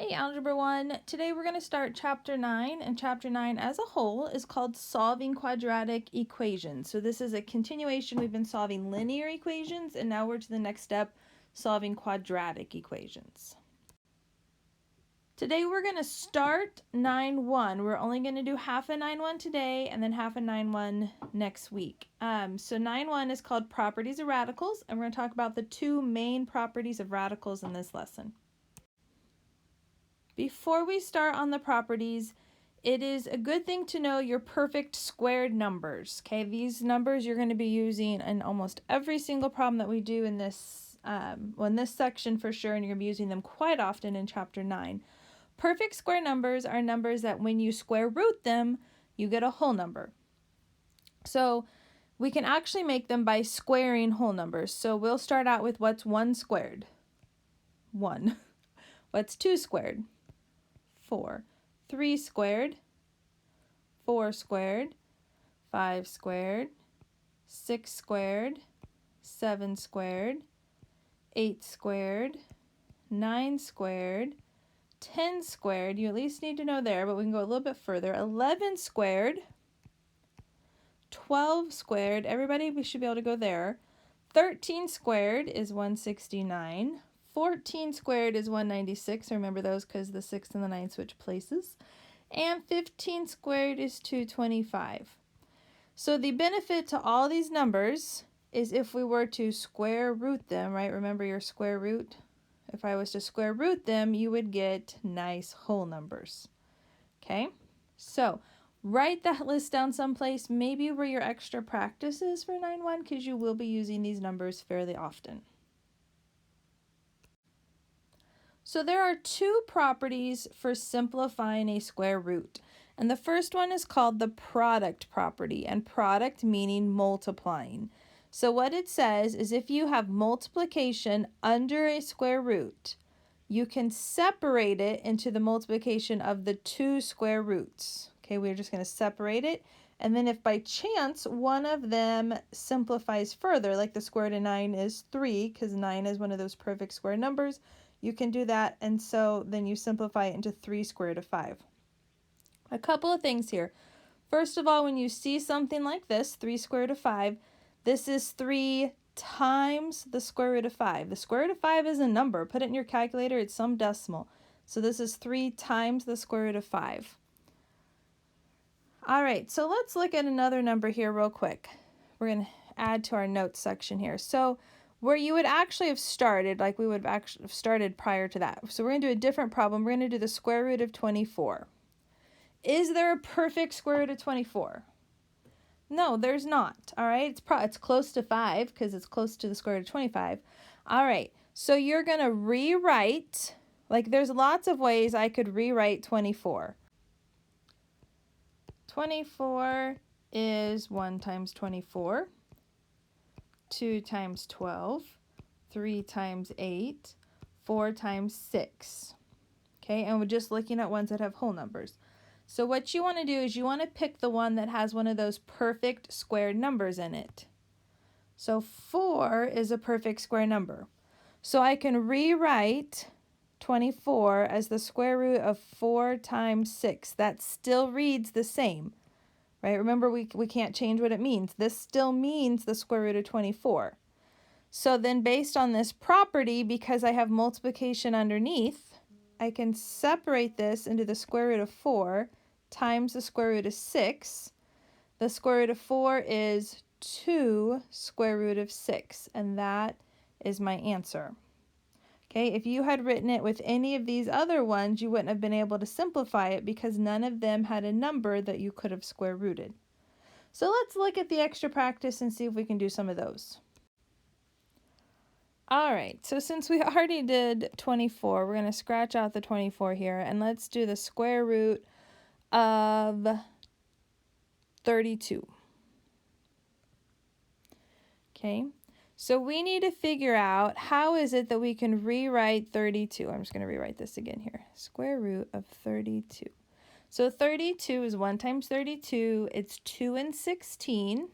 Hey Algebra 1, today we're going to start Chapter 9, and Chapter 9 as a whole is called Solving Quadratic Equations. So this is a continuation. We've been solving linear equations, and now we're to the next step, solving quadratic equations. Today we're going to start 9-1. We're only going to do half of 9-1 today, and then half of 9-1 next week. So 9-1 is called Properties of Radicals, and we're going to talk about the two main properties of radicals in this lesson. Before we start on the properties, it is a good thing to know your perfect squared numbers. Okay, these numbers you're going to be using in almost every single problem that we do in this, in this section for sure, and you're going to be using them quite often in Chapter 9. Perfect square numbers are numbers that when you square root them, you get a whole number. So we can actually make them by squaring whole numbers. So we'll start out with what's 1 squared? 1. What's 2 squared? 4. 3 squared, 4 squared, 5 squared, 6 squared, 7 squared, 8 squared, 9 squared, 10 squared, you at least need to know there, but we can go a little bit further, 11 squared, 12 squared, everybody we should be able to go there, 13 squared is 169, 14 squared is 196, remember those because the 6 and the 9 switch places, and 15 squared is 225. So the benefit to all these numbers is if we were to square root them, right? Remember your square root? If I was to square root them, you would get nice whole numbers. Okay? So write that list down someplace, maybe where your extra practice is for 9-1, because you will be using these numbers fairly often. So there are two properties for simplifying a square root. And the first one is called the product property, and product meaning multiplying. So what it says is if you have multiplication under a square root, you can separate it into the multiplication of the two square roots. Okay, we're just going to separate it. And then if by chance one of them simplifies further, like the square root of 9 is 3, because 9 is one of those perfect square numbers, you can do that, and so then you simplify it into 3 square root of 5. A couple of things here. First of all, when you see something like this, 3 square root of 5, this is 3 times the square root of 5. The square root of 5 is a number. Put it in your calculator, it's some decimal. So this is 3 times the square root of 5. All right, so let's look at another number here real quick. We're going to add to our notes section here. So where you would actually have started, like we would have actually started prior to that. So we're going to do a different problem. We're going to do the square root of 24. Is there a perfect square root of 24? No, there's not. All right, it's close to 5 because it's close to the square root of 25. All right, so you're going to rewrite, like there's lots of ways I could rewrite 24. 24 is 1 times 24. 2 times 12, 3 times 8, 4 times 6. Okay, and we're just looking at ones that have whole numbers. So what you want to do is you want to pick the one that has one of those perfect square numbers in it. So 4 is a perfect square number. So I can rewrite 24 as the square root of 4 times 6. That still reads the same. Right? Remember, we can't change what it means. This still means the square root of 24. So then based on this property, because I have multiplication underneath, I can separate this into the square root of 4 times the square root of 6. The square root of 4 is 2 square root of 6, and that is my answer. Okay, if you had written it with any of these other ones, you wouldn't have been able to simplify it because none of them had a number that you could have square rooted. So let's look at the extra practice and see if we can do some of those. All right, so since we already did 24, we're going to scratch out the 24 here, and let's do the square root of 32. Okay. So we need to figure out how is it that we can rewrite 32. I'm just going to rewrite this again here. Square root of 32. So 32 is 1 times 32. It's 2 and 16.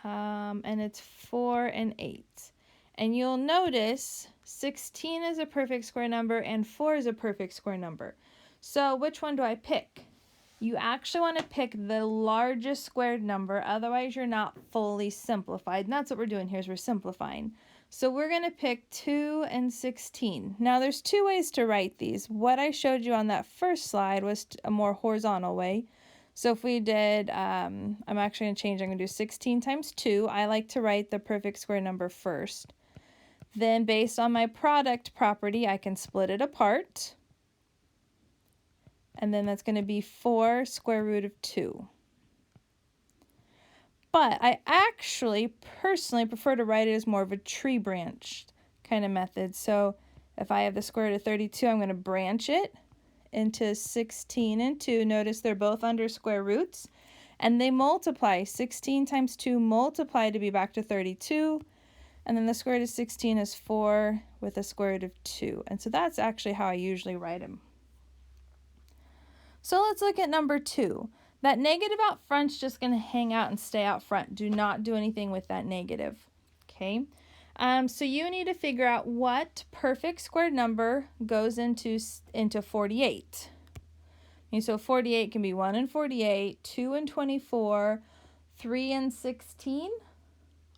And it's 4 and 8. And you'll notice 16 is a perfect square number and 4 is a perfect square number. So which one do I pick? You actually want to pick the largest squared number, otherwise you're not fully simplified. And that's what we're doing here, is we're simplifying. So we're going to pick 2 and 16. Now there's two ways to write these. What I showed you on that first slide was a more horizontal way. So if we did, I'm actually going to change, I'm going to do 16 times 2. I like to write the perfect square number first. Then based on my product property, I can split it apart. And then that's going to be 4 square root of 2. But I actually personally prefer to write it as more of a tree branch kind of method. So if I have the square root of 32, I'm going to branch it into 16 and 2. Notice they're both under square roots. And they multiply. 16 times 2 multiply to be back to 32. And then the square root of 16 is 4 with a square root of 2. And so that's actually how I usually write them. So let's look at number 2. That negative out front's just going to hang out and stay out front. Do not do anything with that negative. Okay. So you need to figure out what perfect squared number goes into 48. Okay, so 48 can be 1 and 48, 2 and 24, 3 and 16.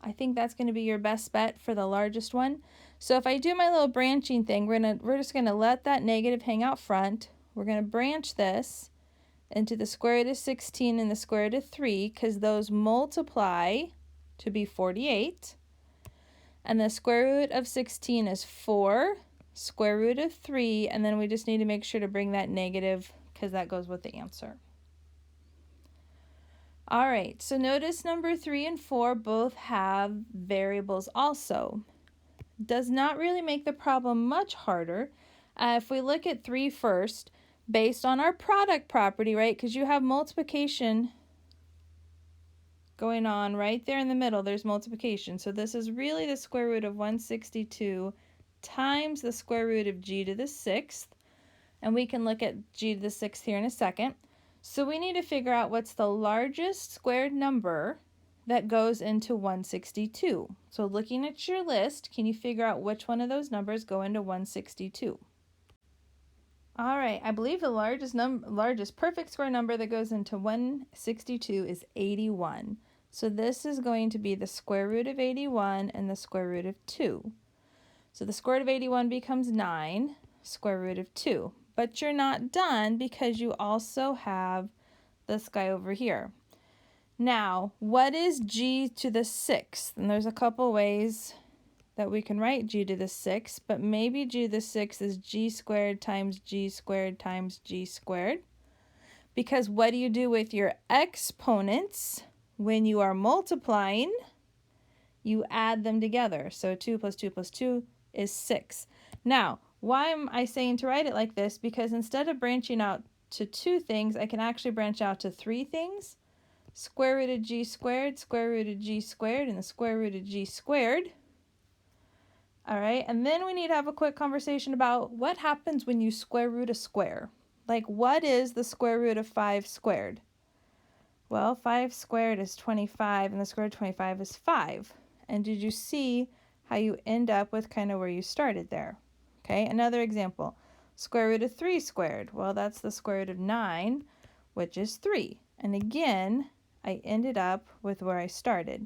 I think that's going to be your best bet for the largest one. So if I do my little branching thing, we're just going to let that negative hang out front. We're going to branch this into the square root of 16 and the square root of 3, because those multiply to be 48. And the square root of 16 is 4, square root of 3, and then we just need to make sure to bring that negative because that goes with the answer. All right, so notice number 3 and 4 both have variables also. Does not really make the problem much harder. If we look at 3 first, based on our product property, right, because you have multiplication going on right there in the middle, there's multiplication. So this is really the square root of 162 times the square root of g to the 6th. And we can look at g to the 6th here in a second. So we need to figure out what's the largest squared number that goes into 162. So looking at your list, can you figure out which one of those numbers go into 162? All right, I believe the largest perfect square number that goes into 162 is 81. So this is going to be the square root of 81 and the square root of 2. So the square root of 81 becomes 9, square root of 2. But you're not done because you also have this guy over here. Now, what is g to the 6th? And there's a couple ways that we can write g to the 6th, but maybe g to the 6th is g squared times g squared times g squared. Because what do you do with your exponents when you are multiplying? You add them together. So 2 plus 2 plus 2 is 6. Now, why am I saying to write it like this? Because instead of branching out to 2 things, I can actually branch out to 3 things. Square root of g squared, square root of g squared, and the square root of g squared. All right, and then we need to have a quick conversation about what happens when you square root a square. Like, what is the square root of 5 squared? Well, 5 squared is 25, and the square root of 25 is 5. And did you see how you end up with kind of where you started there? Okay, another example. Square root of 3 squared. Well, that's the square root of 9, which is 3. And again, I ended up with where I started.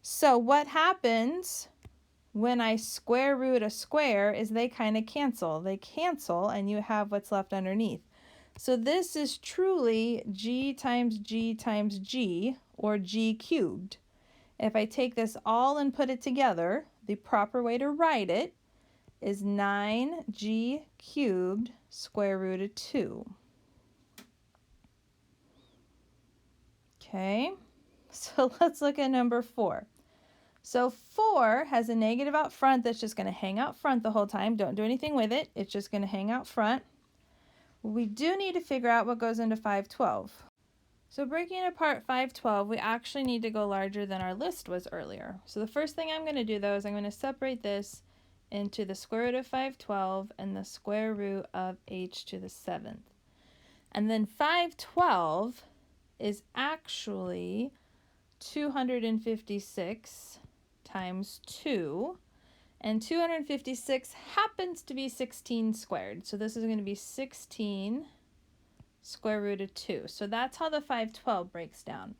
So what happens when I square root a square is they kind of cancel. They cancel and you have what's left underneath. So this is truly g times g times g, or g cubed. If I take this all and put it together, the proper way to write it is 9g cubed square root of 2. Okay, so let's look at number 4. So 4 has a negative out front that's just going to hang out front the whole time. Don't do anything with it. It's just going to hang out front. We do need to figure out what goes into 512. So breaking apart 512, we actually need to go larger than our list was earlier. So the first thing I'm going to do, though, is I'm going to separate this into the square root of 512 and the square root of h to the 7th. And then 512 is actually 256 times 2, And 256 happens to be 16 squared. So this is going to be 16 square root of 2. So that's how the 512 breaks down.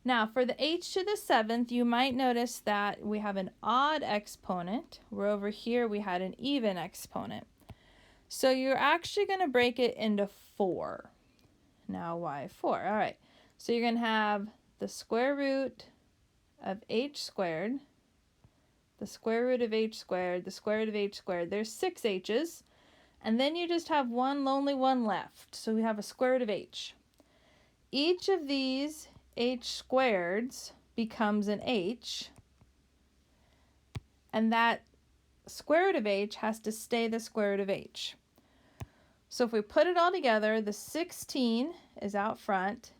Now for the h to the 7th, you might notice that we have an odd exponent, where over here we had an even exponent. So you're actually going to break it into 4. Now why 4? All right. So you're going to have the square root of h squared, the square root of h squared, the square root of h squared. There's 6 h's. And then you just have one lonely one left. So we have a square root of h. Each of these h squareds becomes an h. And that square root of h has to stay the square root of h. So if we put it all together, the 16 is out front,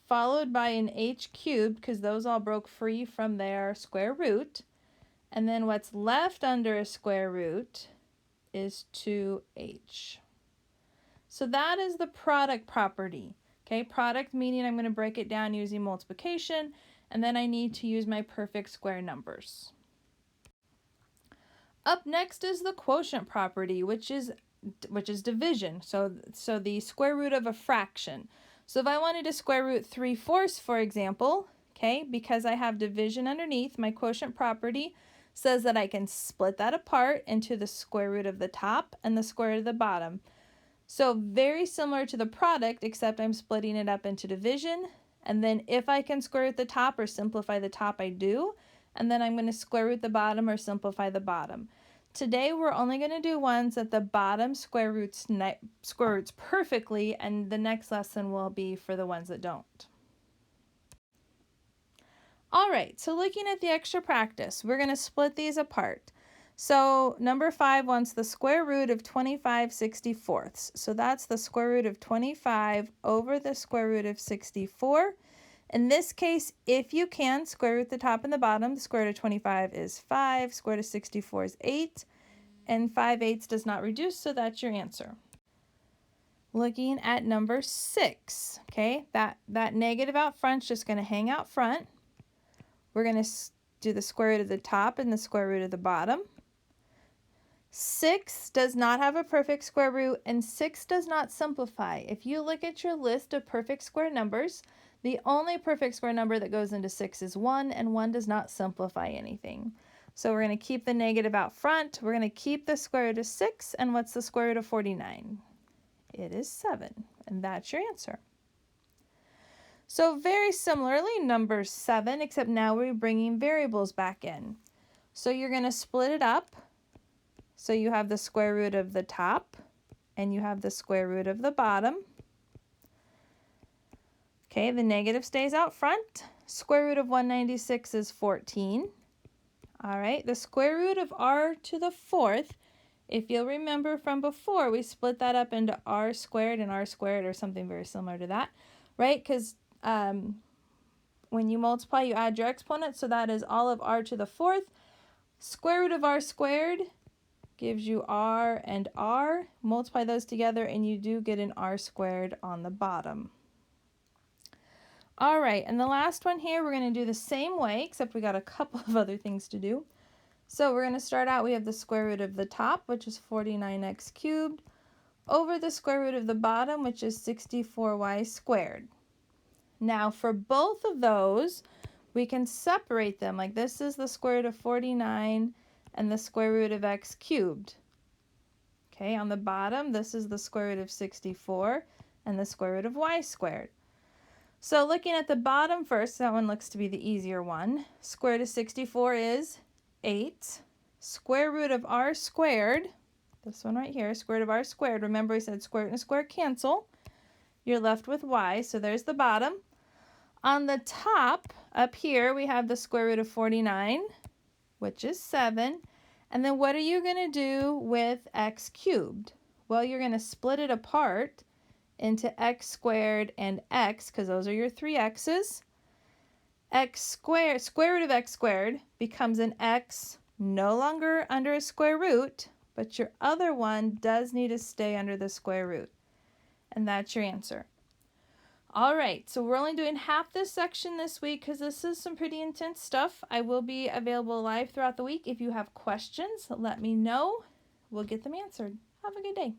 followed by an h cubed, because those all broke free from their square root. And then what's left under a square root is 2h. So that is the product property. Okay, product meaning I'm going to break it down using multiplication, and then I need to use my perfect square numbers. Up next is the quotient property, which is division. So the square root of a fraction. So if I wanted to square root 3/4, for example, okay, because I have division underneath, my quotient property says that I can split that apart into the square root of the top and the square root of the bottom. So very similar to the product, except I'm splitting it up into division. And then if I can square root the top or simplify the top, I do. And then I'm going to square root the bottom or simplify the bottom. Today we're only going to do ones that the bottom square roots perfectly, and the next lesson will be for the ones that don't. All right, so looking at the extra practice, we're going to split these apart. So number 5 wants the square root of 25/64. So that's the square root of 25 over the square root of 64. In this case, if you can, square root the top and the bottom. The square root of 25 is 5, square root of 64 is 8, and 5/8 does not reduce, so that's your answer. Looking at number 6, okay, that negative out front is just going to hang out front. We're going to do the square root of the top and the square root of the bottom. 6 does not have a perfect square root, and 6 does not simplify. If you look at your list of perfect square numbers, the only perfect square number that goes into 6 is 1, and 1 does not simplify anything. So we're going to keep the negative out front. We're going to keep the square root of 6, and what's the square root of 49? It is 7, and that's your answer. So very similarly, number 7, except now we're bringing variables back in. So you're going to split it up. So you have the square root of the top, and you have the square root of the bottom. Okay, the negative stays out front. Square root of 196 is 14. All right, the square root of r to the 4th, if you'll remember from before, we split that up into r squared and r squared, or something very similar to that, right? Because when you multiply, you add your exponent, so that is all of r to the 4th. Square root of r squared gives you r and r. Multiply those together, and you do get an r squared on the bottom. All right, and the last one here, we're going to do the same way, except we got a couple of other things to do. So we're going to start out, we have the square root of the top, which is 49x cubed, over the square root of the bottom, which is 64y squared. Now for both of those, we can separate them. Like this is the square root of 49 and the square root of x cubed. Okay, on the bottom, this is the square root of 64 and the square root of y squared. So looking at the bottom first, that one looks to be the easier one. Square root of 64 is 8. Square root of r squared, this one right here, square root of r squared. Remember I said square root and square cancel. You're left with y, so there's the bottom. On the top, up here, we have the square root of 49, which is 7. And then what are you going to do with x cubed? Well, you're going to split it apart into x squared and x, because those are your 3 x's. X squared, square root of x squared becomes an x no longer under a square root, but your other one does need to stay under the square root. And that's your answer. All right, so we're only doing half this section this week because this is some pretty intense stuff. I will be available live throughout the week. If you have questions, let me know. We'll get them answered. Have a good day.